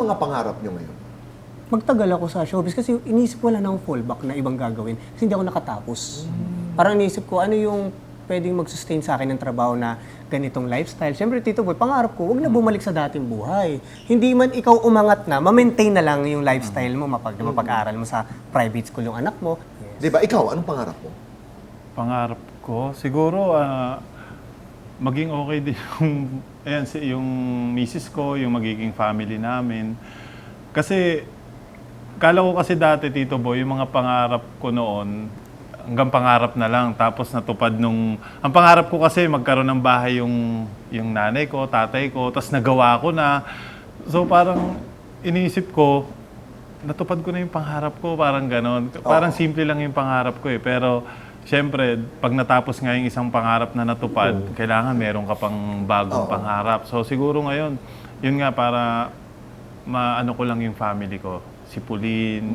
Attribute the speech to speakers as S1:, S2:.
S1: mga pangarap nyo ngayon?
S2: Magtagal ako sa showbiz kasi iniisip ko wala na akong fallback na ibang gagawin kasi hindi ako nakatapos. Parang iniisip ko ano yung pwedeng mag-sustain sa akin ng trabaho na ganitong lifestyle. Siyempre, Tito Boy, pangarap ko, huwag na bumalik sa dating buhay. Hindi man ikaw umangat na, ma-maintain na lang yung lifestyle mo, mapag-aral mo sa private school yung anak mo. Yes.
S1: Di ba? Ikaw, anong pangarap mo?
S3: Pangarap ko, siguro maging okay din yung misis ko, yung magiging family namin. Kasi, kala ko kasi dati, Tito Boy, yung mga pangarap ko noon, hanggang pangarap na lang. Tapos natupad ang pangarap ko kasi magkaroon ng bahay yung nanay ko, tatay ko, tapos nagawa ko na. So parang iniisip ko, natupad ko na yung pangarap ko, parang ganon. Parang simple lang yung pangarap ko eh. Pero siyempre, pag natapos nga yung isang pangarap na natupad, kailangan meron ka pang bagong pangarap. So siguro ngayon, yun nga para maano ko lang yung family ko. Si Pauline,